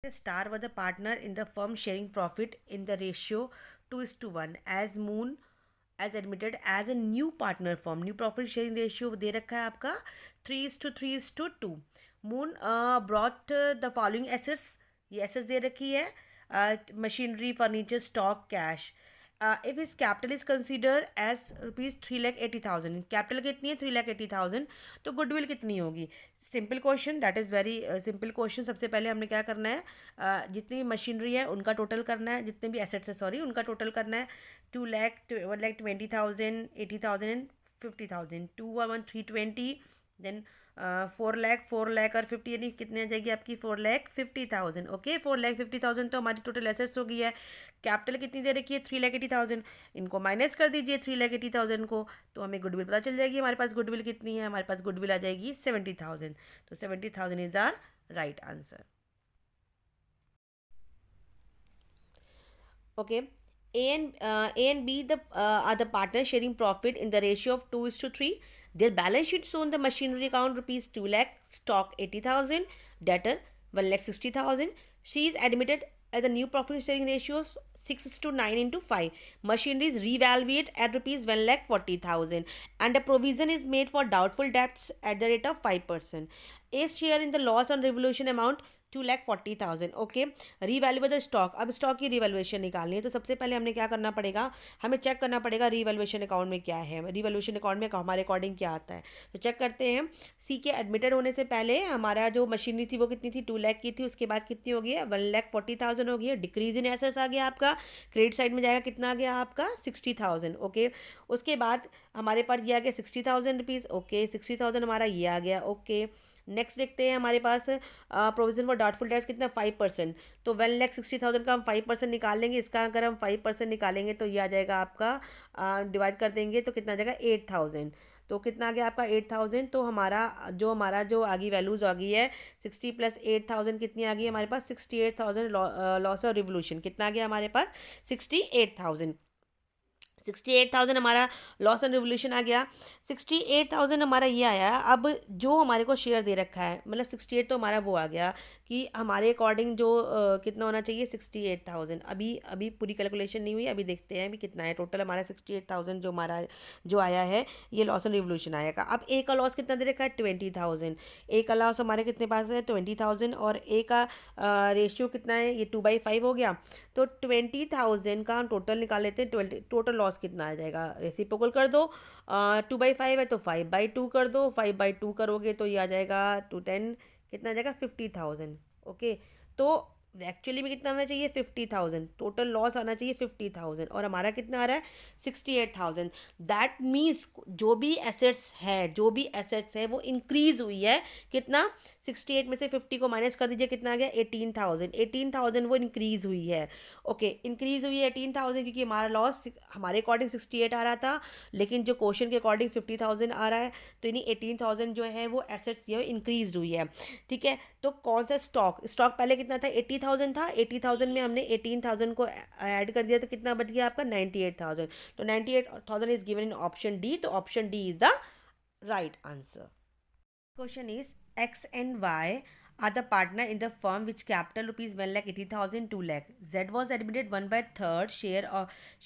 The star was the partner in the firm sharing profit in the ratio 2:1 as Moon as admitted as a new partner firm. New profit sharing ratio दे रखा है आपका 3:3:2. Moon brought the following assets. ये assets दे रखी है machinery, furniture, stock, cash. If his capital is considered as rupees 3,80,000, capital कितनी है 3,80,000, तो goodwill कितनी होगी? Simple question, that is very simple question. सबसे पहले हमने क्या करना है, जितनी भी मशीनरी है उनका टोटल करना है, जितने भी एसेट्स है सॉरी उनका टोटल करना है. 2,20,000, 80,000 एंड 50,000. 2,1,320, देन 4 लाख और 50 यानी कितने आ जाएगी आपकी 4,50,000. ओके 4,50,000 तो हमारी टोटल एसेट्स हो गई है. कैपिटल कितनी दे रखी है 3,80,000. इनको माइनस कर दीजिए 3,80,000 को, तो हमें गुडविल पता चल जाएगी. हमारे पास गुडविल कितनी है, हमारे पास गुडविल आ जाएगी 70,000. तो 70,000 is our right answer. Okay. A and B are the partners sharing profit in the ratio of 2:3. Their balance sheet shown the machinery account rupees 2 lakh, stock 80,000, debtor 1 lakh 60,000. She is admitted as a new profit sharing ratio 6:9 into 5. Machinery is revalued at rupees 1 lakh 40,000 and a provision is made for doubtful debts at the rate of 5%. A share in the loss on revaluation amount 2,40,000. Okay. Revaluable stock, अब stock की revaluation निकालनी है तो सबसे पहले हमने क्या करना पड़ेगा, हमें चेक करना पड़ेगा रिवैल्यूएशन अकाउंट में क्या है, रिवैल्यूएशन अकाउंट में हमारे अकॉर्डिंग क्या आता है. तो चेक करते हैं. सी के एडमिटेड होने से पहले हमारा जो मशीनरी थी वो कितनी थी 2 लाख की थी, उसके बाद कितनी हो गई है 1,40,000 हो गई है. डिक्रीज इन एसेट्स आ गया आपका, क्रेडिट साइड में जाएगा कितना आ गया आपका 60,000. ओके. उसके बाद हमारे पास ये आ गया 60,000 रुपीज़. ओके 60,000 हमारा ये आ गया. ओके. नेक्स्ट देखते हैं हमारे पास प्रोविजन फॉर डाउटफुल डेट्स कितना 5%. तो 1,60,000 का हम 5% निकाल लेंगे. इसका अगर हम 5% निकालेंगे तो ये आ जाएगा आपका, डिवाइड कर देंगे तो कितना आ जाएगा 8,000. तो कितना आ गया आपका 8,000. तो हमारा जो आगे वैल्यूज आ गई है 60 प्लस 8,000 कितनी आ गई हमारे पास 68,000. लॉस और रिवोल्यूशन कितना आ गया हमारे पास 68,000. 68,000 हमारा लॉस एंड रिवोल्यूशन आ गया. 68,000 हमारा ये आया. अब जो हमारे को शेयर दे रखा है मतलब 68 तो हमारा वो आ गया कि हमारे अकॉर्डिंग जो कितना होना चाहिए 68,000. अभी अभी पूरी कैलकुलेशन नहीं हुई, अभी देखते हैं अभी कितना है टोटल हमारा 68,000 जो हमारा जो आया है ये लॉस एंड रिवोल्यूशन आएगा. अब ए का लॉस कितना दे रखा है 20,000. ए का लॉस हमारे कितने पास है 20,000 और ए का रेशियो कितना है ये 2/5 हो गया. तो 20,000 का हम टोटल निकाल लेते हैं. टोटल लॉस कितना आ जाएगा रेसिप्रोकल कर दो. 2/5 है तो 5/2 कर दो. 5/2 करोगे तो ये आ जाएगा 210 कितना आ जाएगा 50,000. ओके. तो एक्चुअली में कितना आना चाहिए 50,000. टोटल लॉस आना चाहिए 50,000 और हमारा कितना आ रहा है 68,000. दैट मीन्स जो भी एसेट्स है वो इंक्रीज हुई है. कितना 68 में से 50 को माइनस कर दीजिए कितना आ गया 18,000. 18,000 वो इंक्रीज हुई है. ओके. इंक्रीज हुई है 18,000 क्योंकि हमारा लॉस हमारे अकॉर्डिंग 68 आ रहा था लेकिन जो क्वेश्चन के अकॉर्डिंग 50,000 आ रहा है. तो यानी 18,000 जो है वो एसेट्स ये इंक्रीज हुई है. ठीक है. तो कौन सा स्टॉक पहले कितना था 80,000 था. 80,000 में हमने 18,000 को ऐड कर दिया तो कितना बच गया आपका 98,000. तो 98,000 is given in option D. तो option D is the right answer. Question is X and Y are the partner in the firm which capital rupees 1,80,000 2 lakh. Z was admitted 1/3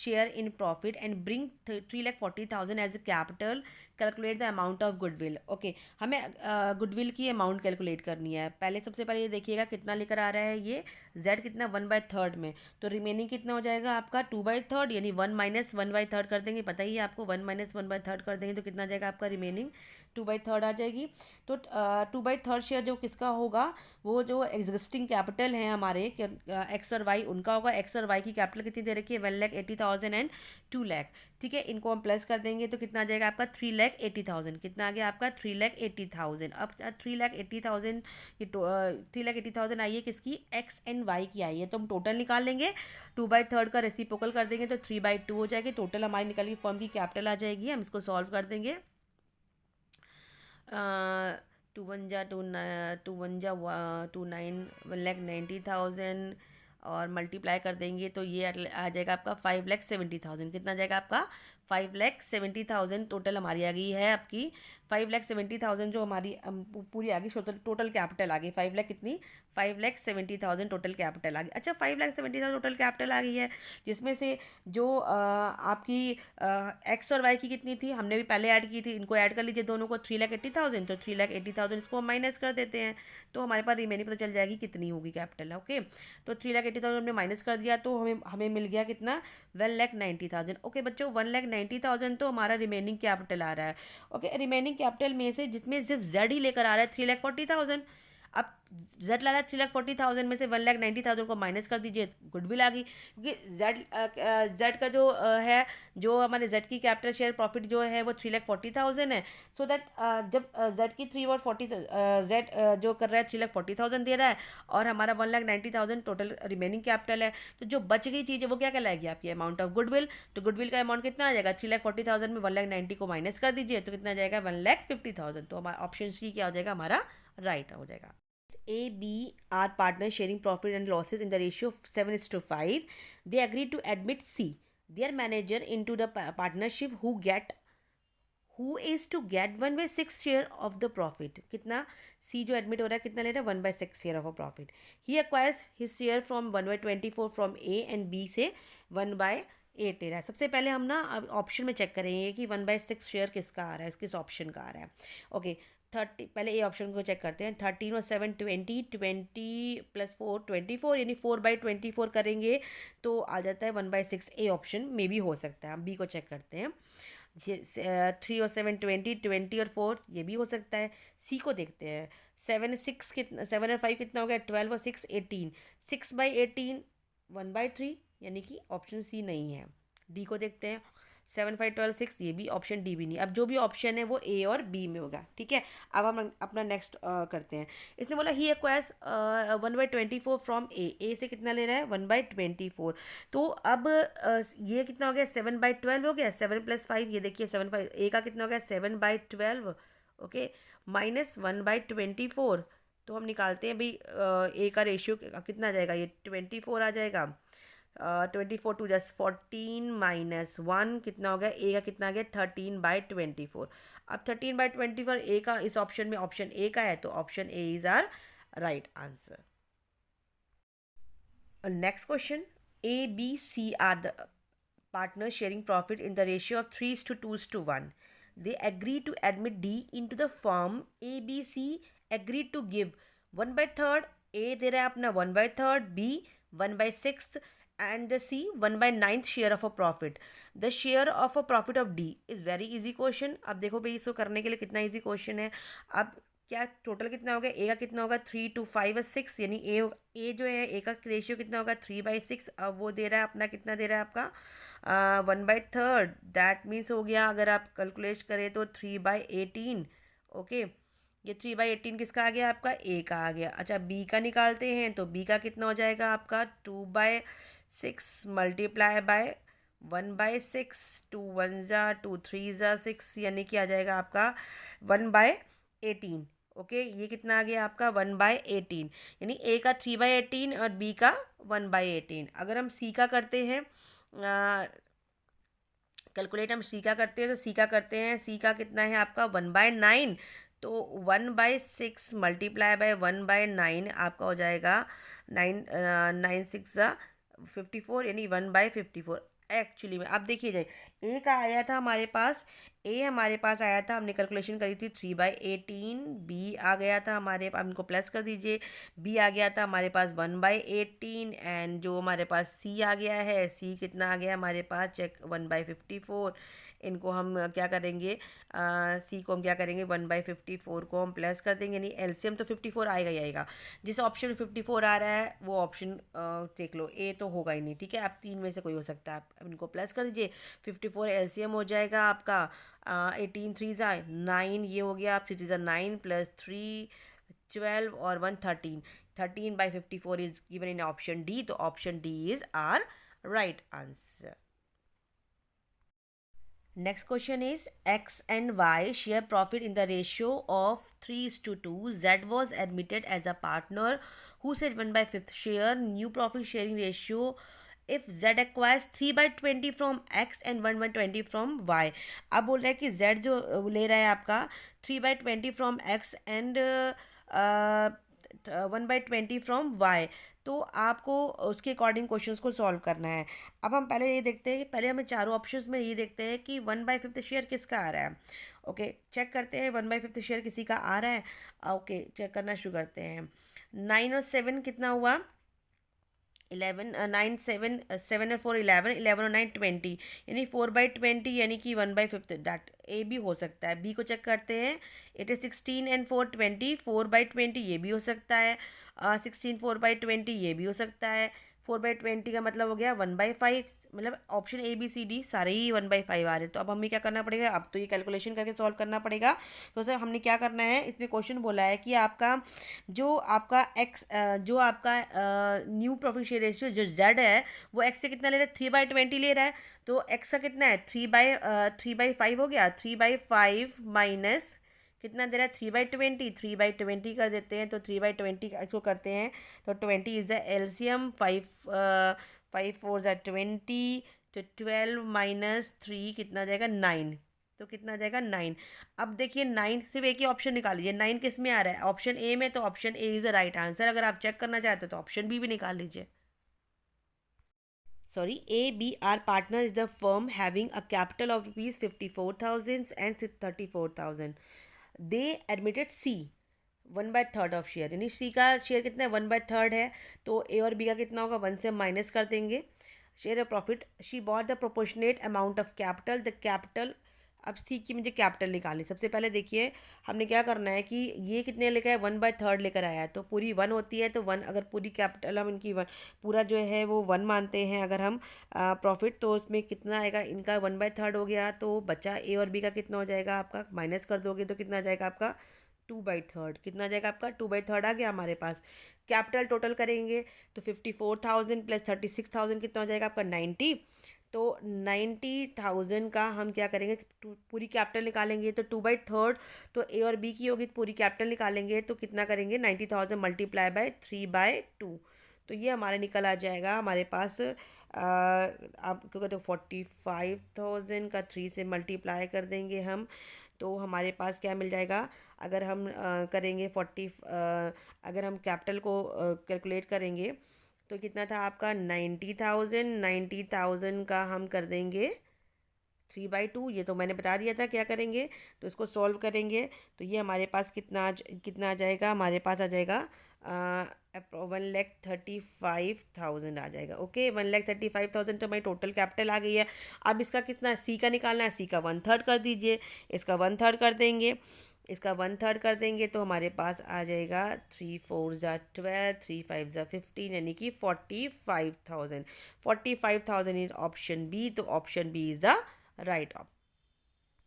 share in profit and bring 3,40,000 as a capital. Calculate the amount of goodwill. Okay. हमें goodwill की amount calculate करनी है. पहले सबसे पहले ये देखिएगा कितना लेकर आ रहा है ये Z कितना 1/3 में. तो रिमेनिंग कितना हो जाएगा आपका 2/3 यानी 1 माइनस 1/3 कर देंगे. पता ही है आपको 1 माइनस 1/3 कर देंगे तो कितना आ जाएगा आपका रिमेनिंग 2/3 आ जाएगी. तो 2/3 शेयर जो किसका होगा वो जो एग्जिस्टिंग कैपिटल है हमारे एक्स और वाई उनका होगा. एक्स और वाई की कैपिटल कितनी दे रखी है 1,80,000 एंड 2 लाख. ठीक है. इनको हम प्लस कर देंगे तो कितना आ जाएगा आपका 3,80,000. कितना आ गया आपका 3,80,000. अब 3,80,000 ये 3,80,000 आई है किसकी एक्स एंड वाई की आई है. तो हम टोटल निकाल लेंगे 2/3 का रेसिप्रोकल कर देंगे तो 3/2 हो जाएगी. टोटल हमारी निकल गई फर्म की कैपिटल आ जाएगी. हम इसको सॉल्व कर देंगे. 2 1,90,000 और मल्टीप्लाई कर देंगे तो ये आ जाएगा आपका 5,70,000. कितना आ जाएगा आपका 5,70,000 टोटल हमारी आ गई है आपकी। 5,70,000 जो हमारी पूरी आ गई, टोटल कैपिटल आ गई 5 लाख कितनी, 5,70,000 टोटल कैपिटल आ गई। अच्छा 5,70,000 टोटल कैपिटल आ गई है, जिसमें से जो आपकी एक्स और वाई की कितनी थी, हमने भी पहले ऐड की थी, इनको ऐड कर लीजिए दोनों को, 3,80,000, तो 3,80,000 इसको हम माइनस कर देते हैं, तो हमारे पास रिमेनिंग पता चल जाएगी कितनी होगी कैपिटल। ओके, तो 3,80,000 हमने माइनस कर दिया, तो हमें हमें मिल गया कितना, 1,90,000। ओके बच्चों, 1,90,000 तो हमारा रिमेनिंग कैपिटल आ रहा है। ओके, रिमेनिंग कैपिटल में से जिसमें सिर्फ जेड ही लेकर आ रहा है 3,40,000। अब जेड ला रहा है 3,40,000 में से 1,90,000 को माइनस कर दीजिए, गुडविल आ गई, क्योंकि जेड का जो है, जो हमारे जेड की कैपिटल शेयर प्रॉफिट जो है वो 3,40,000 है। सो दैट जब जेड की 3,40 जेड जो कर रहा है 3,40,000 दे रहा है, और हमारा 1,90,000 टोटल रिमेनिंग कैपिटल है, तो जो बच गई चीज़ है वो क्या कहलाएगी, आपकी अमाउंट ऑफ गुडविल। तो गुडविल का अमाउंट कितना आ जाएगा, 3,40,000 में 1,90,000 को माइनस कर दीजिए, तो कितना आ जाएगा, 1,50,000। तो हमारा ऑप्शन सी क्या हो जाएगा, हमारा राइट हो जाएगा। A, B are partners sharing profit and losses in the ratio of 7:5. They agree to admit C, their manager, into the partnership who is to get 1/6 share of the profit. कितना, C जो admit हो रहा है कितना ले रहा है, 1/6 share of a profit. He acquires his share from 1/24 from A and B से 1/8 ले रहा है। सबसे पहले हम ना अब ऑप्शन में चेक करेंगे कि 1/6 शेयर किसका आ रहा है, किस ऑप्शन का आ रहा है। ओके, 30, पहले ए ऑप्शन को चेक करते हैं। 13 और 7 20, 20 + 4 24, यानी 4/24 करेंगे तो आ जाता है 1/6। ए ऑप्शन में भी हो सकता है। हम बी को चेक करते हैं। 3 और 7 20, 20 और 4 ये भी हो सकता है। सी को देखते हैं। 7 कितना, 7 और 5 कितना हो गया, 12 और 6 18, 6/18 1/3, यानी कि ऑप्शन सी नहीं है। डी को देखते हैं। 7 5 12 6, ये भी ऑप्शन डी भी नहीं। अब जो भी ऑप्शन है वो ए और बी में होगा। ठीक है, अब हम अपना नेक्स्ट करते हैं। इसने बोला ही एक्वायर्स 1/24 फ्रॉम ए से कितना ले रहा है, 1/24। तो अब ये कितना हो गया, 7/12 हो गया। 7 + 5, ये देखिए 7 5, ए का कितना हो गया, 7/12। ओके, माइनस 1/24, तो हम निकालते हैं भाई, ए का रेशियो कितना आ जाएगा, ये 24 आ जाएगा। 24 2 + 14 - 1 कितना हो गया, ए का कितना आ गया, 13/24। अब 13/24 ए का इस ऑप्शन में ऑप्शन ए का है, तो option A is our right answer. Next question, A B C are the partners sharing profit in the ratio of 3:2:1. They agree to admit D into the firm. A, B, C agreed to give 1/3. A दे रहा है अपना 1/3, B 1/6 and the C 1/9 share of a profit. The share of a profit of D is very easy question. अब देखो भाई, इसको करने के लिए कितना easy question है। अब क्या टोटल कितना होगा, ए का कितना होगा, 3 2 5 और 6, यानी ए जो है ए का रेशियो कितना होगा, 3/6। अब वो दे रहा है अपना, कितना दे रहा है आपका, 1/3। दैट मीन्स हो गया, अगर आप कैलकुलेट करें तो 3/18। ओके, ये 3/18 किसका आ गया, आपका ए का आ गया। अच्छा, बी का निकालते हैं, तो बी का कितना हो जाएगा आपका, 2/6 मल्टीप्लाई बाय 1/6, 2 1 ज़ा 2 3 ज़ा 6, यानी कि आ जाएगा आपका 1/18। ओके, ये कितना आ गया आपका, 1/18, यानी ए का 3/18 और बी का 1/18। अगर हम सी का करते हैं कैलकुलेट, हम सी का करते हैं, तो सी का करते हैं, सी का कितना है आपका 1/9, तो 1/6 मल्टीप्लाई बाय 1/9 आपका हो जाएगा 9 9 6 54, यानी 1/54। एक्चुअली में अब देखिए जाए, ए का आया था हमारे पास, ए हमारे पास आया था, हमने कैलकुलेशन करी थी 3/18। बी आ गया था हमारे पास, इनको प्लस कर दीजिए, बी आ गया था हमारे पास 1/18, एंड जो हमारे पास सी आ गया है, सी कितना आ गया हमारे पास, चेक 1/54। इनको हम क्या करेंगे, सी को हम क्या करेंगे, 1/54 को हम प्लस कर देंगे, यानी एलसीएम तो 54 आएगा ही आएगा। जिस ऑप्शन में 54 आ रहा है वो ऑप्शन देख लो, ए तो होगा ही नहीं। ठीक है, आप तीन में से कोई हो सकता है, आप इनको प्लस कर दीजिए, 54 एलसीएम हो जाएगा आपका 18 3 ज़ा 9, ये हो गया, 3 ज़ा 9 + 3 12 और 1 13। 13/54 is given in option D, तो option D is our right answer. Next question is, X and Y share profit in the ratio of 3:2. Z was admitted as a partner who said 1/5 share. New profit sharing ratio if z acquires 3/20 from x and 1/20 from y। अब बोल रहा है कि z जो ले रहा है आपका 3/20 from x and 1/20 from Y, तो आपको उसके अकॉर्डिंग क्वेश्चंस को सॉल्व करना है। अब हम पहले ये देखते हैं कि पहले हमें चारों ऑप्शंस में ये देखते हैं कि 1/5 शेयर किसका आ रहा है। ओके, चेक करते हैं 1/5 शेयर किसी का आ रहा है। ओके, चेक करना शुरू करते हैं। 9 और 7 कितना हुआ? 11, 9 7, 7 और 4 11, 11 और 9 20, यानी 4/20 यानी कि 1/5, दैट ए भी हो सकता है। बी को चेक करते हैं। इट इज 16 एंड 4 20, 4/20 ये भी हो सकता है। 16 4/20 ये भी हो सकता है। 4/20 का मतलब हो गया 1/5, मतलब option A B C D सारे ही 1/5 आ रहे हैं। तो अब हमें क्या करना पड़ेगा? अब तो ये कैलकुलेशन करके सॉल्व करना पड़ेगा। तो सर हमने क्या करना है, इसमें क्वेश्चन बोला है कि आपका जो आपका न्यू प्रॉफिट शेयर रेशियो जो जेड है वो एक्स से कितना ले रहा है? 3/20 ले रहा है। तो एक्स का कितना है? 3/5 हो गया। 3/5 माइनस कितना दे रहा है? 3/20, 3/20 कर देते हैं। तो 3/20 इसको करते हैं तो 20 इज द एलसीएम। 5 4 ज़ा 20, तो 12 माइनस 3 कितना आ जाएगा? 9। तो कितना आ जाएगा? 9। अब देखिए 9 सिर्फ एक ही ऑप्शन निकाल लीजिए। 9 किस में आ रहा है? ऑप्शन ए में। तो option A is the right answer. अगर आप चेक करना चाहते हो तो ऑप्शन बी भी निकाल लीजिए। Sorry, A, B are partners in the firm having a capital of rupees 54,000 and 34,000. They admitted C 1/3 of share, यानी सी का शेयर कितना है? 1/3 है। तो ए और बी का कितना होगा? 1 से माइनस कर देंगे। Share of profit, she bought the proportionate amount of capital, the capital. अब सी की मुझे कैपिटल निकालनी। सबसे पहले देखिए हमने क्या करना है कि ये कितने लेकर है? 1/3 लेकर आया है। तो पूरी 1 होती है, तो 1 अगर पूरी कैपिटल हम इनकी 1 पूरा जो है वो 1 मानते हैं अगर हम प्रॉफिट, तो उसमें कितना आएगा? इनका 1/3 हो गया। तो बचा ए और बी का कितना हो जाएगा आपका? माइनस कर दोगे तो कितना आ जाएगा आपका? 2/3। कितना आ जाएगा आपका? 2/3 आ गया हमारे पास। कैपिटल टोटल करेंगे तो 54,000 प्लस 36,000 कितना हो जाएगा आपका? 90। तो 90,000 का हम क्या करेंगे? पूरी कैपिटल निकालेंगे तो 2/3, तो ए और बी की होगी। पूरी कैपिटल निकालेंगे तो कितना करेंगे? 90,000 मल्टीप्लाई बाय 3/2। तो ये हमारे निकल आ जाएगा हमारे पास। आपको कहते 45,000 का 3 से मल्टीप्लाई कर देंगे हम, तो हमारे पास क्या मिल जाएगा? अगर हम करेंगे 40, अगर हम कैपिटल को कैलकुलेट करेंगे तो कितना था आपका? 90,000। 90,000 का हम कर देंगे 3/2। ये तो मैंने बता दिया था क्या करेंगे। तो इसको सॉल्व करेंगे तो ये हमारे पास कितना आ जाएगा? हमारे पास आ जाएगा 1,35,000 आ जाएगा। ओके, 1,35,000 तो हमारी टोटल कैपिटल आ गई है। अब इसका कितना सी का निकालना है? सी का 1/3 कर दीजिए। इसका 1/3 कर देंगे। इसका 1/3 कर देंगे तो हमारे पास आ जाएगा 3 4 ज़ा 12, 3 5 ज़ा 15, यानी कि 45,000। 45,000 इज ऑप्शन बी। तो option B is the right option.